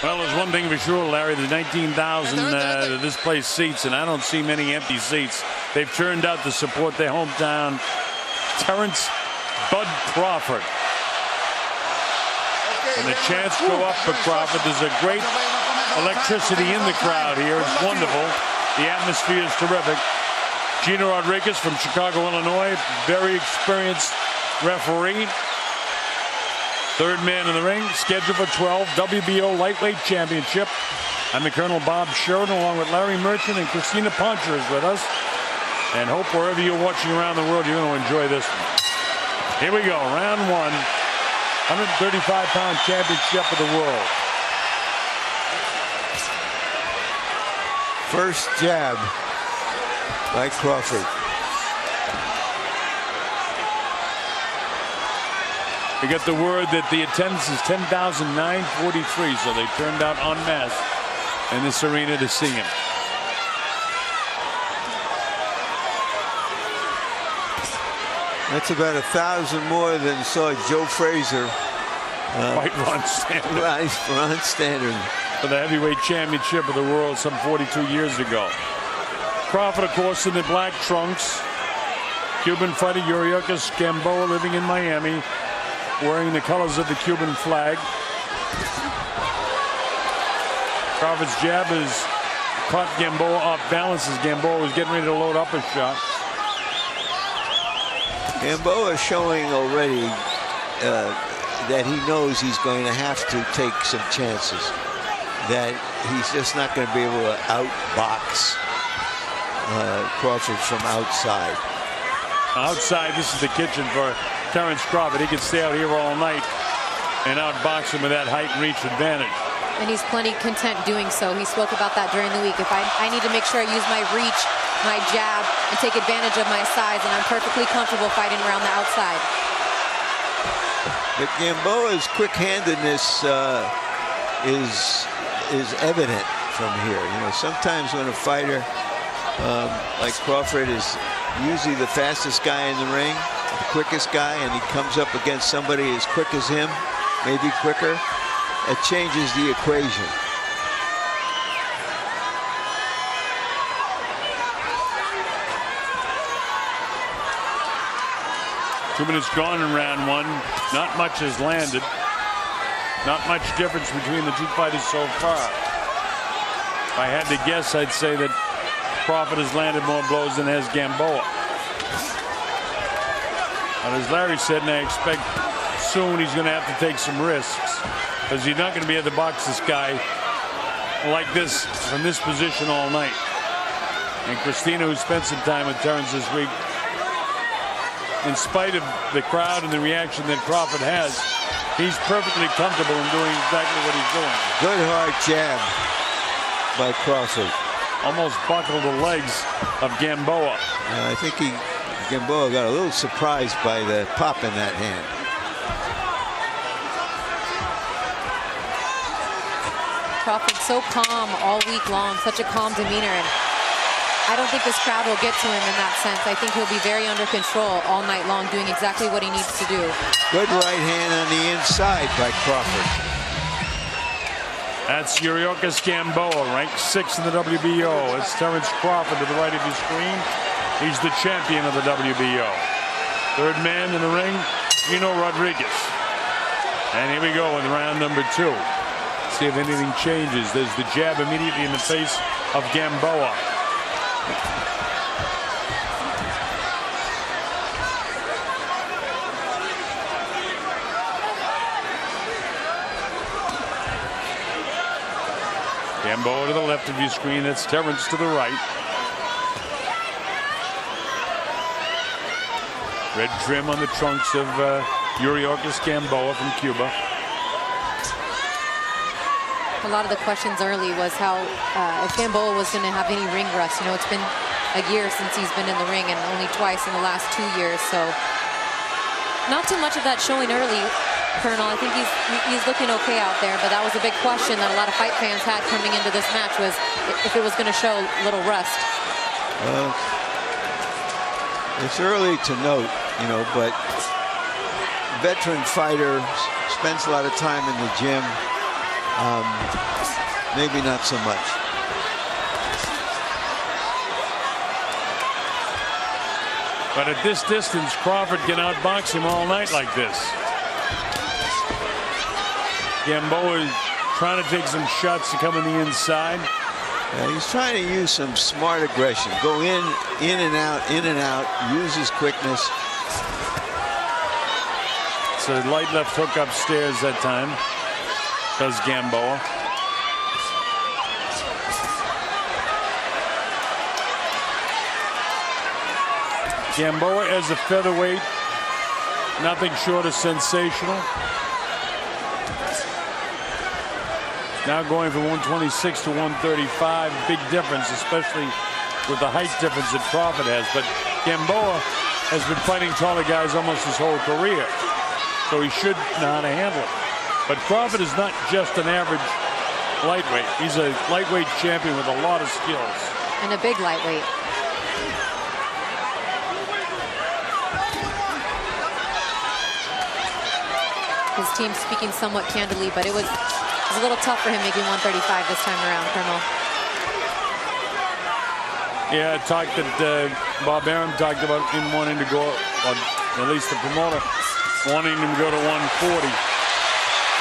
Well, there's one thing for sure, Larry. The 19,000 that this place seats, and I don't see many empty seats. They've turned out to support their hometown, Terence Bud Crawford. And the chants go up for Crawford. There's a great electricity in the crowd here. It's wonderful. The atmosphere is terrific. Yuriorkis from Chicago, Illinois, very experienced referee. Third man in the ring, scheduled for 12, WBO Lightweight Championship. I'm the Colonel Bob Sheridan, along with Larry Merchant and Christina Poncher is with us. And hope wherever you're watching around the world, you're going to enjoy this one. Here we go, round one. 135-pound championship of the world. First jab by Crawford. We get the word that the attendance is 10,943, so they turned out en masse in this arena to see him. That's about 1,000 more than saw Joe Frazier. Right, Ron Standard. Right, Ron Standard. For the heavyweight championship of the world some 42 years ago. Crawford, of course, in the black trunks. Cuban fighter Yuriorkis, Gamboa, living in Miami, wearing the colors of the Cuban flag. Crawford's jab has caught Gamboa off balance as Gamboa was getting ready to load up a shot. Gamboa is showing already that he knows he's going to have to take some chances. That he's just not going to be able to outbox Crawford from outside. Outside, this is the kitchen for Terence Crawford. He can stay out here all night and outbox him with that height and reach advantage. And he's plenty content doing so. He spoke about that during the week. If I need to make sure I use my reach, my jab, and take advantage of my size, and I'm perfectly comfortable fighting around the outside. But Gamboa's quick-handedness is evident from here. You know, sometimes when a fighter like Crawford is usually the fastest guy in the ring, the quickest guy, and he comes up against somebody as quick as him, maybe quicker, it changes the equation. Two minutes gone in round one. Not much has landed. Not much difference between the two fighters so far. If I had to guess, I'd say that Crawford has landed more blows than has Gamboa. And as Larry said, and I expect soon he's going to have to take some risks, because he's not going to be able to box this guy like this from this position all night. And Christina, who spent some time with Terence this week, in spite of the crowd and the reaction that Crawford has, he's perfectly comfortable in doing exactly what he's doing. Good hard jab by Crawford. Almost buckled the legs of Gamboa. I think Gamboa got a little surprised by the pop in that hand. Crawford so calm all week long, such a calm demeanor, and I don't think this crowd will get to him in that sense. I think he'll be very under control all night long, doing exactly what he needs to do. Good right hand on the inside by Crawford. That's Yuriorkis Gamboa, ranked 6th in the WBO. It's Terence Crawford to the right of your screen. He's the champion of the WBO. Third man in the ring, Yuriorkis. And here we go in round number 2. See if anything changes. There's the jab immediately in the face of Gamboa. Gamboa to the left of your screen. That's Terence to the right. Red trim on the trunks of Yuriorkis Gamboa from Cuba. A lot of the questions early was how if Gamboa was going to have any ring rust. You know, it's been a year since he's been in the ring and only twice in the last 2 years. So not too much of that showing early, Colonel. I think he's looking okay out there, but that was a big question that a lot of fight fans had coming into this match, was if it was going to show little rust. It's early to note, you know, but veteran fighter spends a lot of time in the gym. maybe not so much. But at this distance, Crawford can outbox him all night like this. Gamboa is trying to take some shots to come in the inside. Yeah, he's trying to use some smart aggression. Go in and out, use his quickness. It's a light left hook upstairs that time, does Gamboa. Gamboa as a featherweight, nothing short of sensational. Now going from 126 to 135, big difference, especially with the height difference that Crawford has. But Gamboa has been fighting taller guys almost his whole career, so he should know how to handle it. But Crawford is not just an average lightweight. He's a lightweight champion with a lot of skills. And a big lightweight. His team speaking somewhat candidly, but it was a little tough for him making 135 this time around, Colonel. Yeah, talked that Bob Arum talked about him wanting to go, or at least the promoter wanting him to go to 140.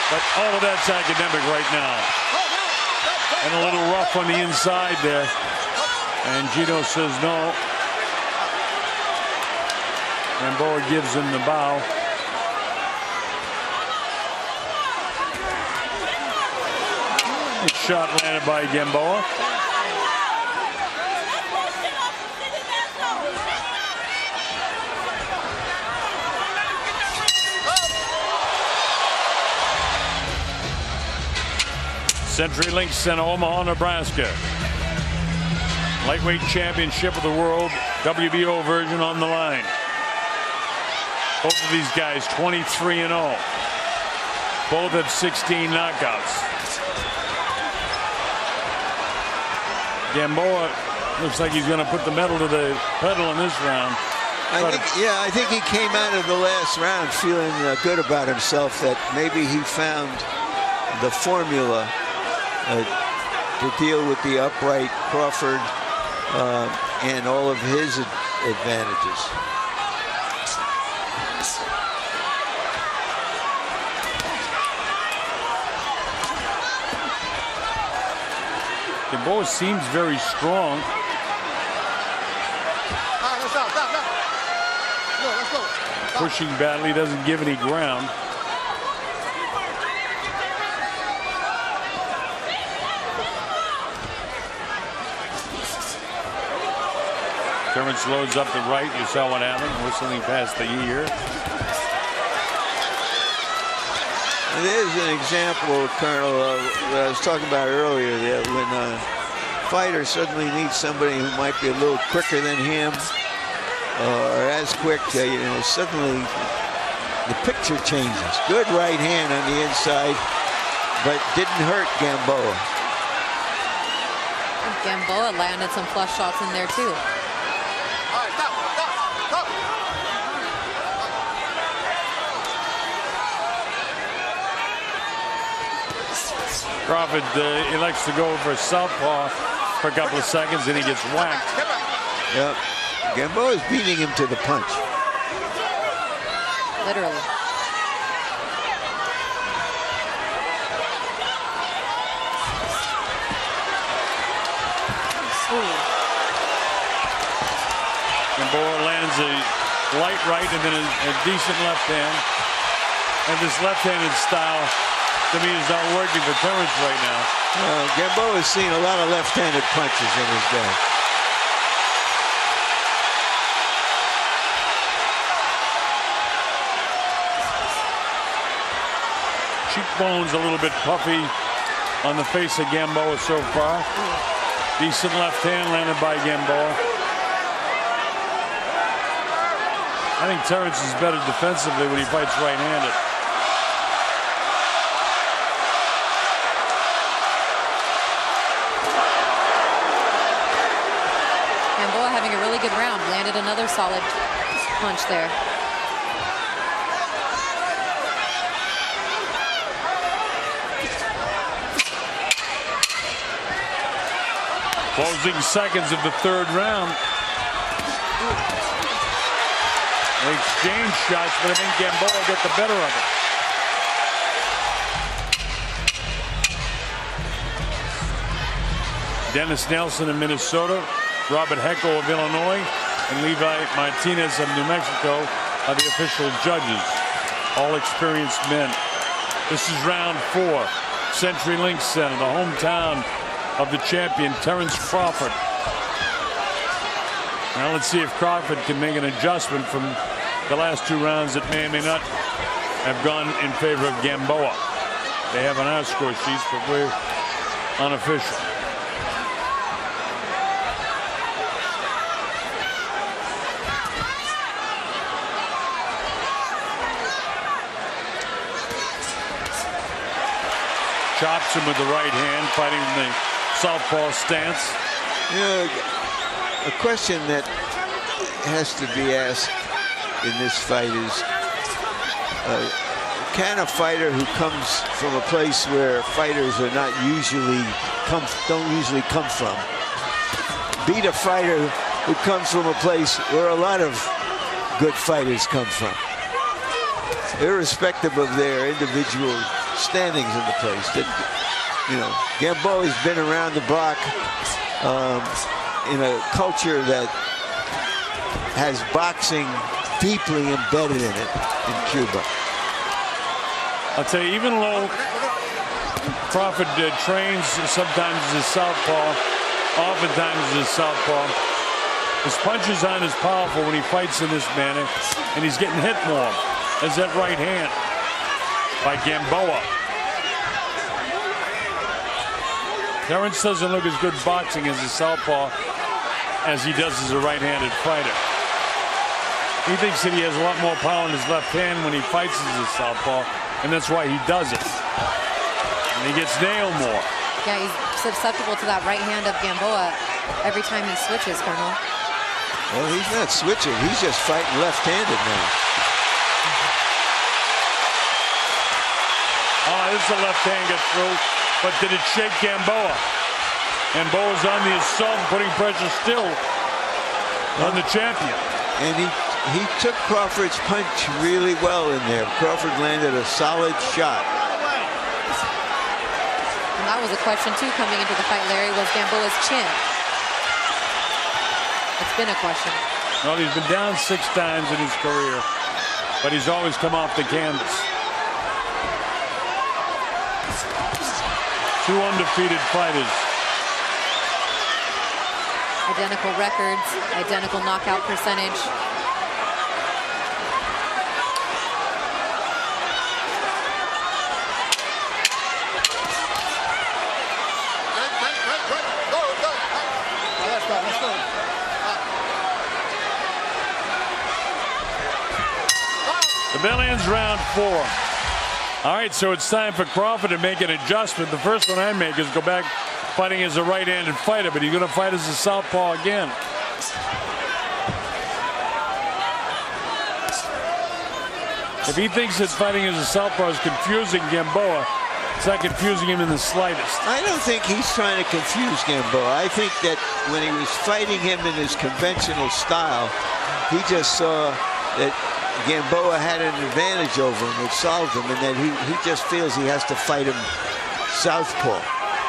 But all of that's academic right now. And a little rough on the inside there. And Gino says no. Gamboa gives him the bow. Shot landed by Gamboa. CenturyLink Center, Omaha, Nebraska. Lightweight championship of the world, WBO version on the line. Both of these guys 23-0. Both have 16 knockouts. Gamboa looks like he's going to put the pedal to the pedal in this round. I think he came out of the last round feeling good about himself, that maybe he found the formula to deal with the upright Crawford and all of his advantages. Gamboa seems very strong. Pushing badly, doesn't give any ground. Terence loads up the right. You saw what happened, whistling past the ear. There's an example, Colonel, that I was talking about earlier, that when a fighter suddenly needs somebody who might be a little quicker than him or as quick, suddenly the picture changes. Good right hand on the inside, but didn't hurt Gamboa. Gamboa landed some flush shots in there too. Crawford elects to go for a southpaw for a couple of seconds, and he gets whacked. Yep. Gamboa is beating him to the punch. Literally. Gamboa lands a light right and then a decent left hand. And this left-handed style, to me, is not working for Terence right now. Gamboa has seen a lot of left-handed punches in his day. Cheekbones a little bit puffy on the face of Gamboa so far. Decent left hand landed by Gamboa. I think Terence is better defensively when he fights right-handed. Gamboa having a really good round. Landed another solid punch there. Closing seconds of the third round. They exchange shots, but I think Gamboa got the better of it. Dennis Nelson of Minnesota, Robert Heckel of Illinois, and Levi Martinez of New Mexico are the official judges. All experienced men. This is round 4. CenturyLink Center, the hometown of the champion, Terence Crawford. Now let's see if Crawford can make an adjustment from the last 2 rounds that may or may not have gone in favor of Gamboa. They have on our score sheets, but we're unofficial. Chops him with the right hand, fighting in the southpaw stance. You know, a question that has to be asked in this fight is, can a fighter who comes from a place where fighters are not usually don't usually come from beat a fighter who comes from a place where a lot of good fighters come from, irrespective of their individual standings in the place? That, you know, Gamboa's been around the block in a culture that has boxing deeply embedded in it in Cuba. I'll tell you, even though Crawford trains sometimes as a southpaw, oftentimes as a southpaw, his punches aren't as powerful when he fights in this manner, and he's getting hit more as that right hand by Gamboa. Terence doesn't look as good boxing as a southpaw as he does as a right-handed fighter. He thinks that he has a lot more power in his left hand when he fights as a southpaw, and that's why he does it. And he gets nailed more. Yeah, he's susceptible to that right hand of Gamboa every time he switches, Colonel. Well, he's not switching. He's just fighting left-handed now. This is a left hand get through, but did it shake Gamboa? Gamboa's on the assault, putting pressure still on the champion. And he took Crawford's punch really well in there. Crawford landed a solid shot. And that was a question, too, coming into the fight, Larry, was Gamboa's chin. It's been a question. Well, he's been down 6 times in his career, but he's always come off the canvas. 2 undefeated fighters. Identical records, identical knockout percentage. The bell ends round 4. All right, so it's time for Crawford to make an adjustment. The first one I make is go back fighting as a right-handed fighter, but he's going to fight as a southpaw again. If he thinks that fighting as a southpaw is confusing Gamboa, it's not confusing him in the slightest. I don't think he's trying to confuse Gamboa. I think that when he was fighting him in his conventional style, he just saw that Gamboa had an advantage over him, which solved him, and that he just feels he has to fight him southpaw.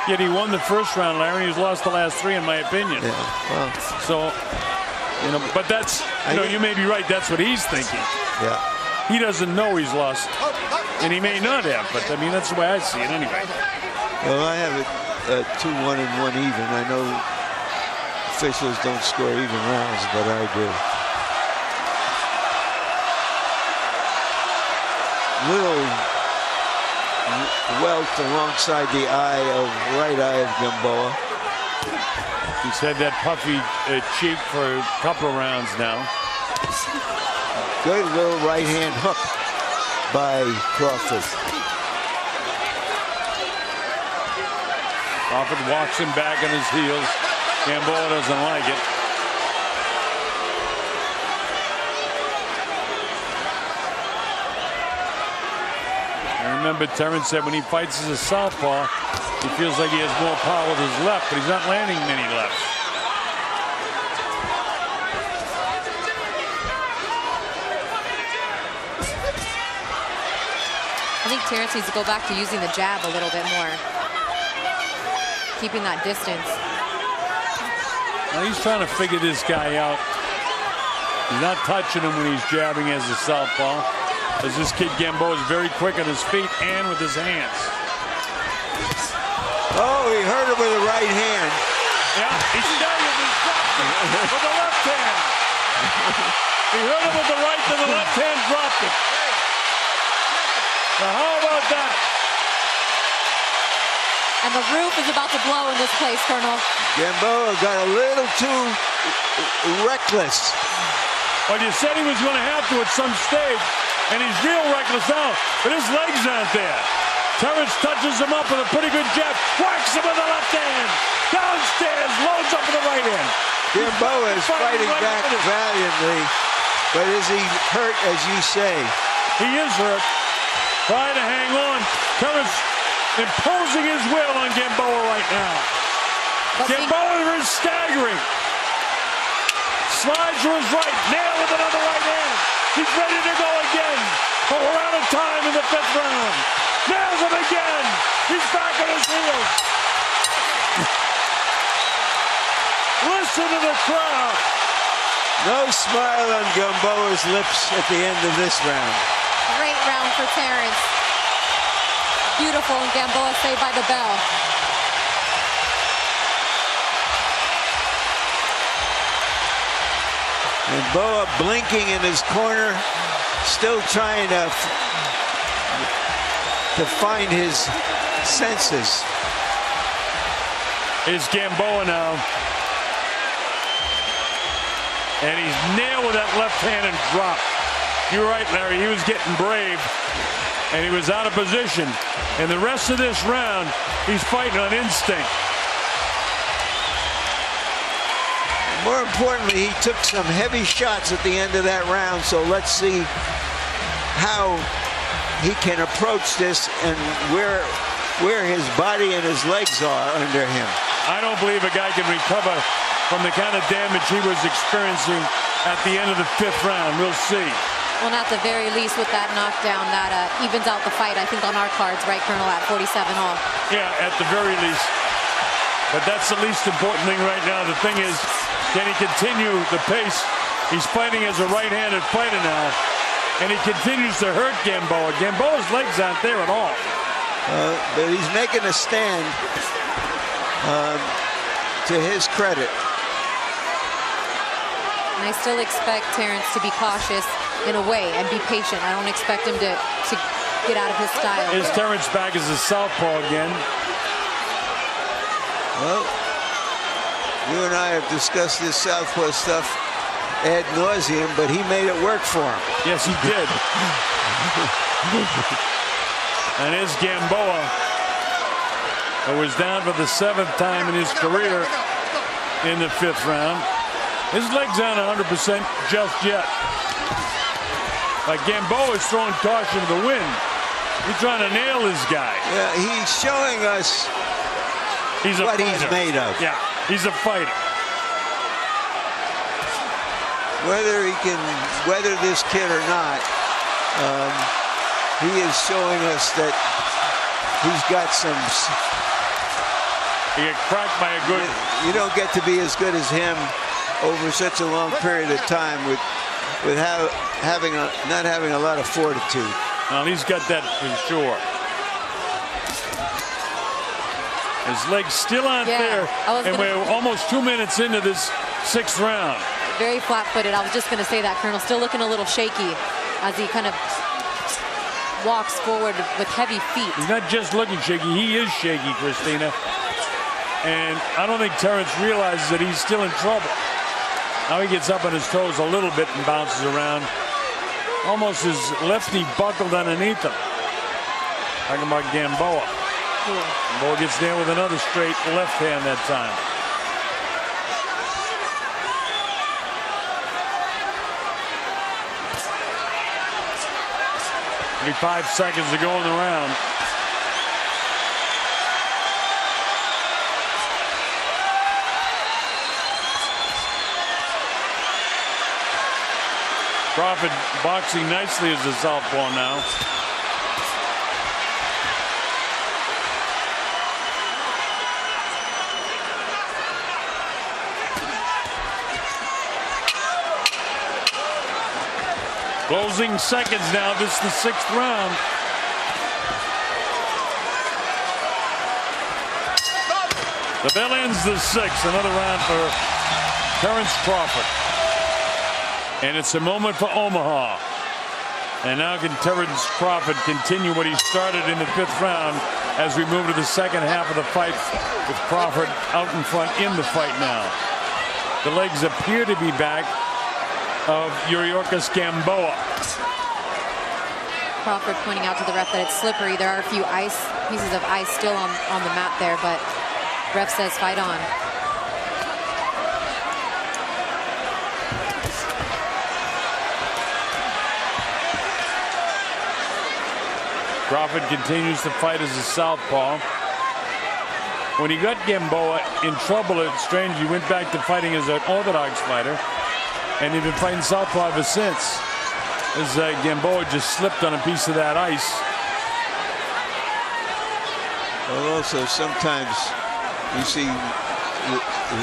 Yet he won the first round, Larry. He's lost the last 3, in my opinion. Yeah, well. So, you know, but that's, you may be right. That's what he's thinking. Yeah. He doesn't know he's lost, and he may not have, but I mean, that's the way I see it anyway. Well, I have it 2-1 and 1 even. I know officials don't score even rounds, but I do. Little welt alongside the right eye of Gamboa. He's had that puffy cheek for a couple of rounds now. Good little right hand hook by Crawford. Crawford walks him back on his heels. Gamboa doesn't like it. Remember, Terence said when he fights as a southpaw, he feels like he has more power with his left, but he's not landing many lefts. I think Terence needs to go back to using the jab a little bit more, keeping that distance. Now he's trying to figure this guy out. He's not touching him when he's jabbing as a southpaw, as this kid Gamboa is very quick on his feet and with his hands. Oh, he hurt him with the right hand. Yeah, he staggered and dropped him with the left hand. He hurt him with the right, and the left hand dropped him. Now how about that? And the roof is about to blow in this place, Colonel. Gamboa got a little too reckless. Well, you said he was going to have to at some stage, and he's real reckless now, but his legs aren't there. Terence touches him up with a pretty good jab, whacks him with the left hand, downstairs, loads up with the right hand. Gamboa is fighting right back valiantly, but is he hurt, as you say? He is hurt. Trying to hang on. Terence imposing his will on Gamboa right now. Gamboa is staggering. Slides to his right, nail with another right hand. He's ready to go again. But we're out of time in the 5th round. Nails him again. He's back on his heels. Listen to the crowd. No smile on Gamboa's lips at the end of this round. Great round for Terence. Beautiful, and Gamboa saved by the bell. Gamboa blinking in his corner, still trying to find his senses. Is Gamboa now. And he's nailed with that left hand and dropped. You're right, Larry. He was getting brave, and he was out of position. And the rest of this round, he's fighting on instinct. More importantly, he took some heavy shots at the end of that round, so let's see how he can approach this and where his body and his legs are under him. I don't believe a guy can recover from the kind of damage he was experiencing at the end of the 5th round. We'll see. Well, at the very least, with that knockdown, that evens out the fight, I think, on our cards, right, Colonel, at 47 all. Yeah, at the very least. But that's the least important thing right now. The thing is, can he continue the pace? He's fighting as a right-handed fighter now, and he continues to hurt Gamboa. Gamboa's legs aren't there at all. But he's making a stand, to his credit. And I still expect Terence to be cautious in a way and be patient. I don't expect him to get out of his style. Is Terence back as a southpaw again? Well, you and I have discussed this southpaw stuff ad nauseum, but he made it work for him. Yes, he did. And here's Gamboa, who was down for the 7th time in his career in the 5th round. His legs aren't 100% just yet. Like Gamboa is throwing caution to the wind. He's trying to nail this guy. Yeah, he's showing us what he's made of. Yeah, he's a fighter. Whether he can weather this kid or not, he is showing us that he's got some. He got cracked by a good. You don't get to be as good as him over such a long period of time with not having a lot of fortitude. Well, he's got that for sure. His legs still aren't there, and we're almost 2 minutes into this 6th round. Very flat-footed. I was just going to say that, Colonel. Still looking a little shaky as he kind of walks forward with heavy feet. He's not just looking shaky. He is shaky, Christina. And I don't think Terence realizes that he's still in trouble. Now he gets up on his toes a little bit and bounces around. Almost his left knee buckled underneath him. Talking about Gamboa. Gamboa gets there with another straight left hand that time. 35 seconds to go in the round. Crawford boxing nicely as a southpaw now. Closing seconds now. This is the 6th round. The bell ends the 6th. Another round for Terence Crawford. And it's a moment for Omaha. And now can Terence Crawford continue what he started in the 5th round as we move to the second half of the fight with Crawford out in front in the fight now. The legs appear to be back of Yuriorkis Gamboa. Crawford pointing out to the ref that it's slippery. There are a few pieces of ice still on the mat there, but ref says fight on. Crawford continues to fight as a southpaw. When he got Gamboa in trouble at Strange, he went back to fighting as an orthodox fighter, and he's been fighting southpaw ever since. As Gamboa just slipped on a piece of that ice. Well, also sometimes you see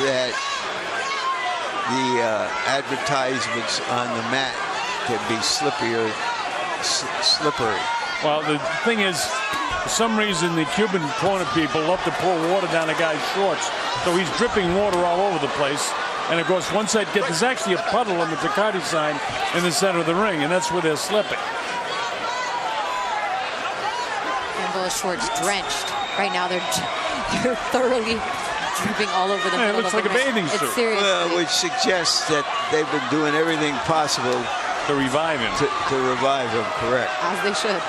that the advertisements on the mat can be slippery. Well, the thing is, for some reason, the Cuban corner people love to pour water down a guy's shorts. So he's dripping water all over the place. And, of course, once that gets, there's actually a puddle on the Tecate sign in the center of the ring, and that's where they're slipping. Gamboa's shorts drenched. Right now, they're thoroughly dripping all over the middle It looks of like the a bathing ring. suit. It's serious. Well, which suggests that they've been doing everything possible To revive him. to revive him, correct. As they should.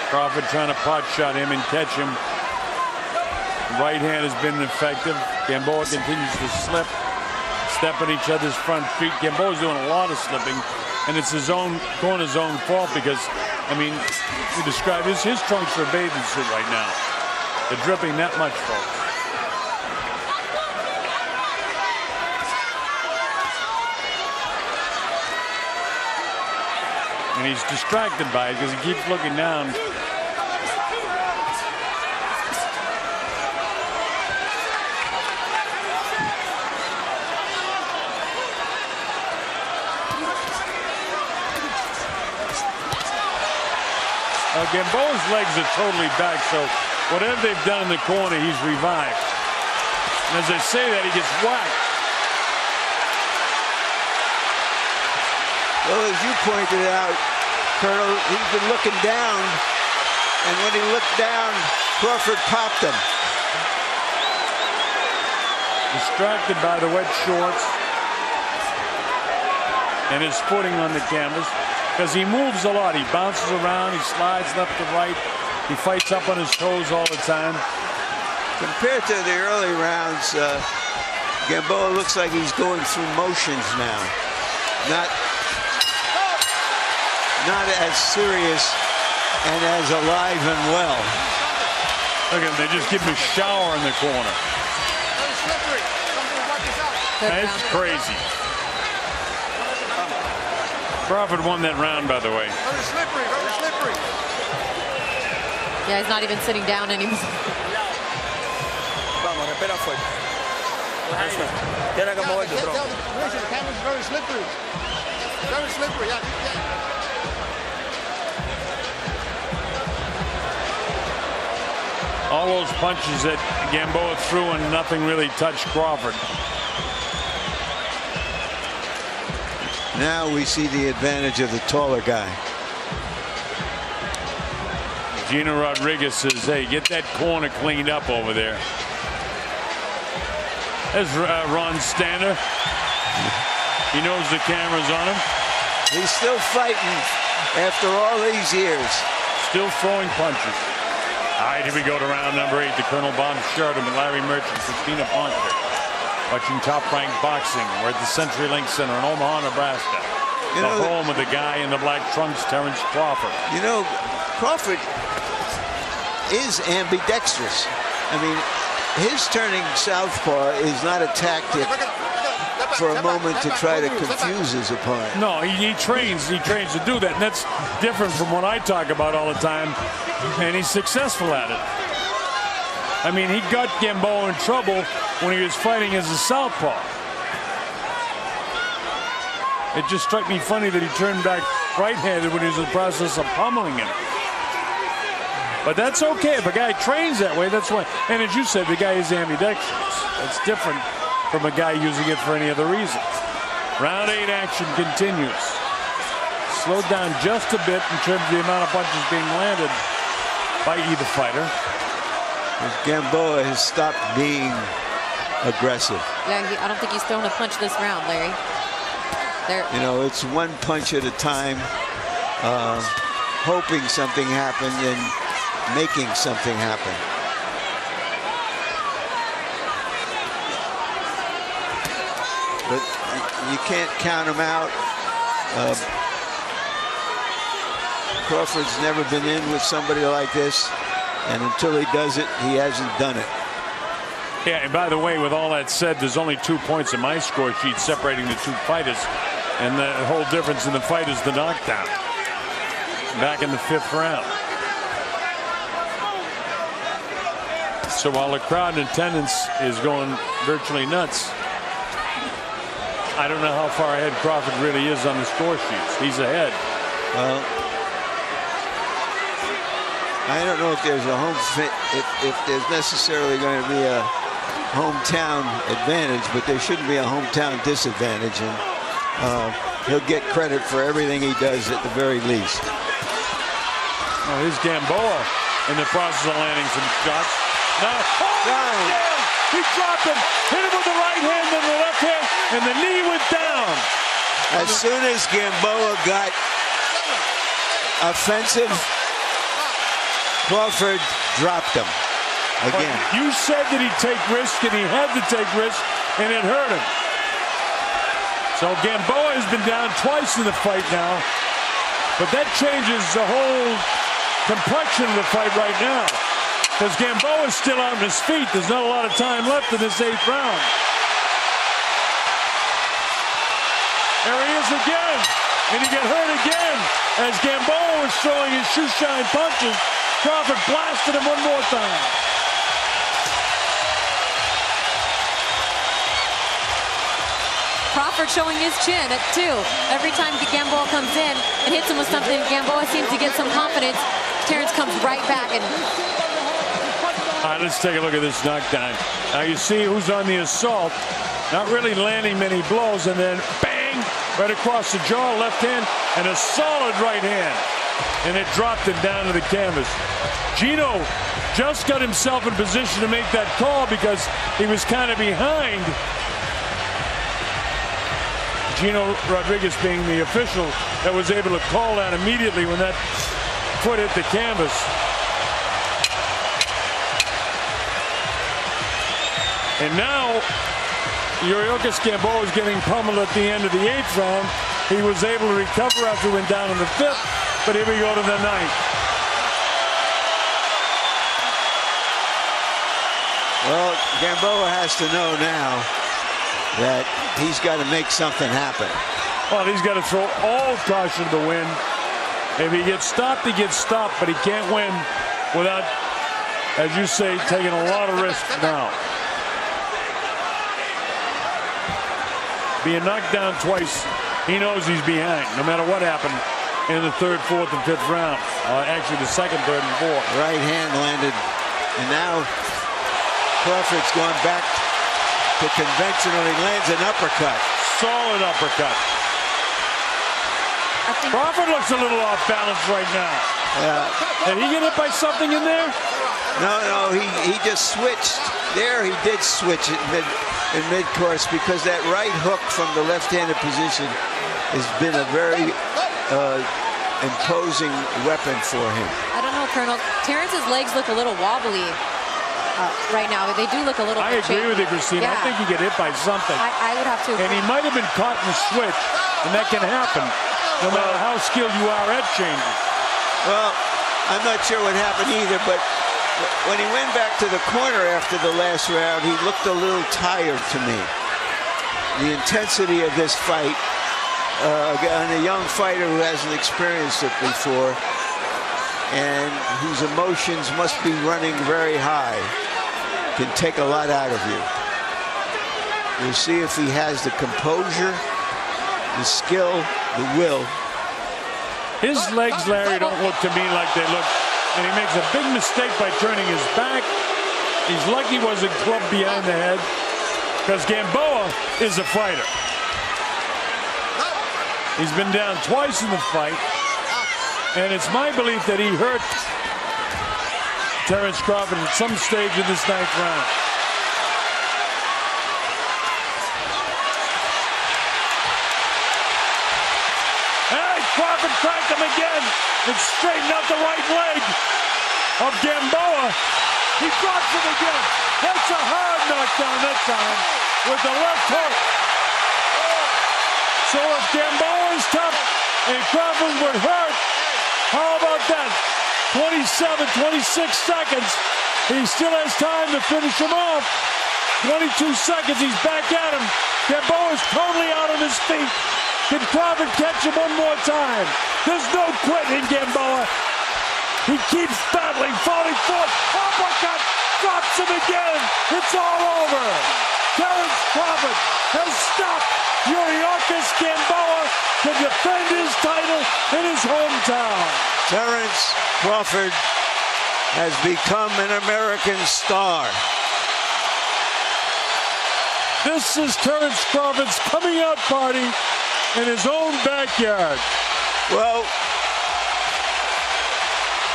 Crawford trying to pot shot him and catch him. Right hand has been effective. Gamboa continues to slip, step on each other's front feet. Gamboa's doing a lot of slipping, and it's his own corner's own fault because, I mean, we describe his trunks are a bathing suit right now. They're dripping that much, folks. And he's distracted by it because he keeps looking down. Gamboa's legs are totally back, so whatever they've done in the corner, he's revived. And as I say that, he gets whacked. Well, as you pointed out, Colonel, he's been looking down, and when he looked down, Crawford popped him. Distracted by the wet shorts and his footing on the canvas because he moves a lot. He bounces around, he slides left to right, he fights up on his toes all the time. Compared to the early rounds, Gamboa looks like he's going through motions now. Not as serious and as alive and well. Look at them, they just give him a shower in the corner. That's crazy. Crawford won that round, by the way. Very slippery, very slippery. Yeah, he's not even sitting down anymore. Vamos, respira fuerte. Tiene que moverte, bro. The camera's very slippery. Very slippery, yeah. All those punches that Gamboa threw and nothing really touched Crawford. Now we see the advantage of the taller guy. Gino Rodriguez says, hey, get that corner cleaned up over there. There's Ron Stander. He knows the camera's on him. He's still fighting after all these years. Still throwing punches. All right, here we go to round number 8. The Colonel Bob Sheridan with Larry Merchant, Christina Poncher. Watching Top Rank Boxing. We're at the CenturyLink Center in Omaha, Nebraska. The home of the guy in the black trunks, Terence Crawford. You know, Crawford is ambidextrous. I mean, his turning southpaw is not a tactic for a moment to try to confuse his opponent. No, he trains to do that, and that's different from what I talk about all the time, and he's successful at it. I mean, he got Gamboa in trouble when he was fighting as a southpaw. It just struck me funny that he turned back right-handed when he was in the process of pummeling him. But that's okay. If a guy trains that way, that's why. And as you said, the guy is ambidextrous. It's different from a guy using it for any other reason. Round 8 action continues. Slowed down just a bit in terms of the amount of punches being landed by either fighter. Gamboa has stopped being aggressive. Yeah, I don't think he's thrown a punch this round, Larry. You know, it's one punch at a time, hoping something happened and making something happen. But you can't count him out. Crawford's never been in with somebody like this, and until he does it, he hasn't done it. Yeah, and by the way, with all that said, there's only 2 points in my score sheet separating the two fighters, and the whole difference in the fight is the knockdown back in the 5th round. So while the crowd in attendance is going virtually nuts, I don't know how far ahead Crawford really is on the score sheets. He's ahead. Well, I don't know if there's a if there's necessarily going to be a hometown advantage, but there shouldn't be a hometown disadvantage, and he'll get credit for everything he does at the very least. Oh, here's Gamboa in the process of landing some shots. Now, he dropped him, hit him with the right hand and the left hand, and the knee went down. As soon as Gamboa got offensive, Crawford dropped him again. But you said that he'd take risks, and he had to take risks, and it hurt him. So Gamboa has been down twice in the fight now, but that changes the whole complexion of the fight right now, because Gamboa is still on his feet. There's not a lot of time left in this 8th round. There he is again, and he got hurt again as Gamboa was throwing his shoe shine punches. Crawford blasted him one more time. Crawford showing his chin at 2. Every time Gamboa comes in and hits him with something, Gamboa seems to get some confidence. Terence comes right back. And all right, let's take a look at this knockdown. Now you see who's on the assault, not really landing many blows, and then bang, right across the jaw, left hand, and a solid right hand. And it dropped him down to the canvas. Gino just got himself in position to make that call because he was kind of behind. Gino Rodriguez being the official that was able to call that immediately when that foot hit the canvas. And now Yuriorkis Gamboa is getting pummeled at the end of the 8th round. He was able to recover after he went down in the 5th, but here we go to the 9th. Well, Gamboa has to know now that he's got to make something happen. Well, he's got to throw all caution to the wind. If he gets stopped, he gets stopped, but he can't win without, as you say, taking a lot of risks now. Being knocked down twice, he knows he's behind, no matter what happened in the 3rd, 4th, and 5th round. Actually, the 2nd, 3rd, and 4th. Right hand landed, and now Crawford's going back to conventional. He lands an uppercut. Solid uppercut. Crawford looks a little off balance right now. Yeah. Did he get hit by something in there? No, he just switched. There he did switch it in mid-course because that right hook from the left-handed position has been a very imposing weapon for him. I don't know, Colonel. Terrence's legs look a little wobbly. right now. They do look a little I bit agree with you, Christina. Yeah. I think he get hit by something. I would have to agree. And he might have been caught in the switch, and that can happen no matter how skilled you are at changing. Well, I'm not sure what happened either, but when he went back to the corner after the last round, he looked a little tired to me. The intensity of this fight on a young fighter who hasn't experienced it before and whose emotions must be running very high can take a lot out of you. We'll see if he has the composure, the skill, the will. His legs, Larry, don't look to me like they look. And he makes a big mistake by turning his back. He's lucky he wasn't clubbed behind the head, because Gamboa is a fighter. He's been down twice in the fight, and it's my belief that he hurt Terence Crawford at some stage in this 9th round. Hey, Crawford cracked him again. It straightened out the right leg of Gamboa. He drops him again. That's a hard knockdown that time with the left hook. So if Gamboa is tough and Crawford would hurt, how about that? 27, 26 seconds. He still has time to finish him off. 22 seconds, he's back at him. Gamboa is totally out on his feet. Can Crawford catch him one more time? There's no quitting Gamboa. He keeps battling, falling forward. Uppercut, drops him again. It's all over. Terence Crawford has stopped Yuriorkis Gamboa to defend his title in his hometown. Terence Crawford has become an American star. This is Terence Crawford's coming out party in his own backyard. Well,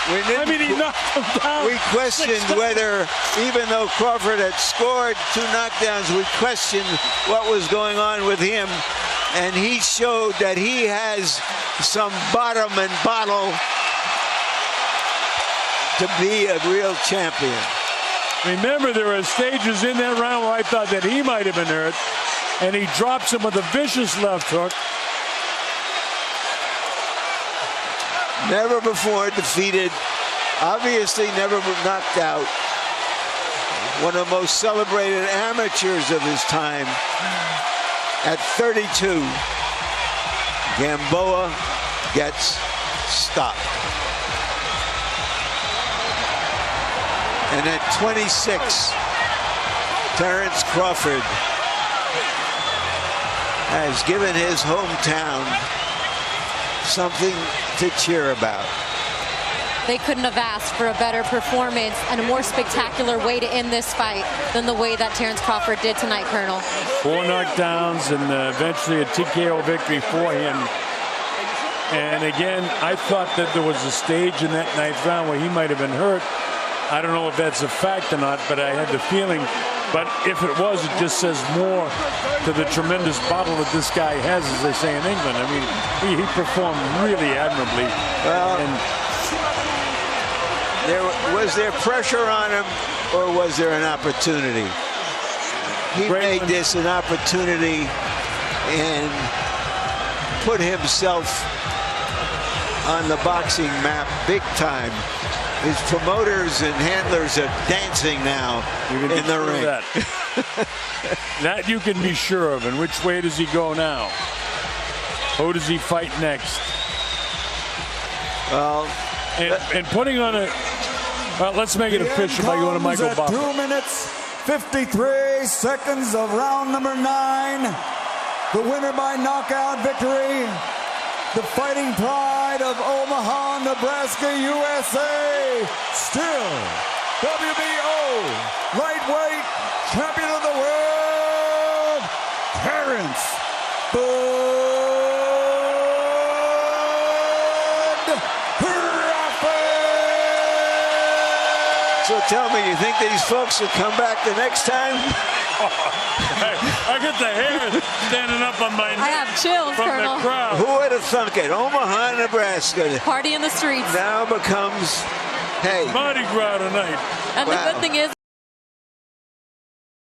he knocked him down. We questioned whether, even though Crawford had scored 2 knockdowns, we questioned what was going on with him. And he showed that he has some bottom and bottle to be a real champion. Remember, there were stages in that round where I thought that he might have been hurt. And he drops him with a vicious left hook. Never before defeated, obviously never knocked out. One of the most celebrated amateurs of his time. At 32, Gamboa gets stopped. And at 26, Terence Crawford has given his hometown something to cheer about. They couldn't have asked for a better performance and a more spectacular way to end this fight than the way that Terence Crawford did tonight, Colonel. 4 knockdowns and eventually a TKO victory for him. And again, I thought that there was a stage in that 9th round where he might have been hurt. I don't know if that's a fact or not, but I had the feeling. But if it was, it just says more to the tremendous bottle that this guy has, as they say in England. I mean, he performed really admirably. Well, and was there pressure on him, or was there an opportunity? He made this an opportunity and put himself on the boxing map big time. His promoters and handlers are dancing now in the ring. That you can be sure of. And which way does he go now? Who does he fight next? Well, and putting on a... Well, let's make it official by going to Michael Buffer. 2 minutes, 53 seconds of round number 9. The winner by knockout victory, the fighting pride of Omaha, Nebraska, USA, still WBO lightweight champion of the world, Terence So tell me, you think these folks will come back the next time? I get the hair standing up on my neck. I have chills, from Colonel. the crowd. Who would have thunk it? Omaha, Nebraska. Party in the streets. Now becomes, hey. Mardi Gras tonight. And the good thing is,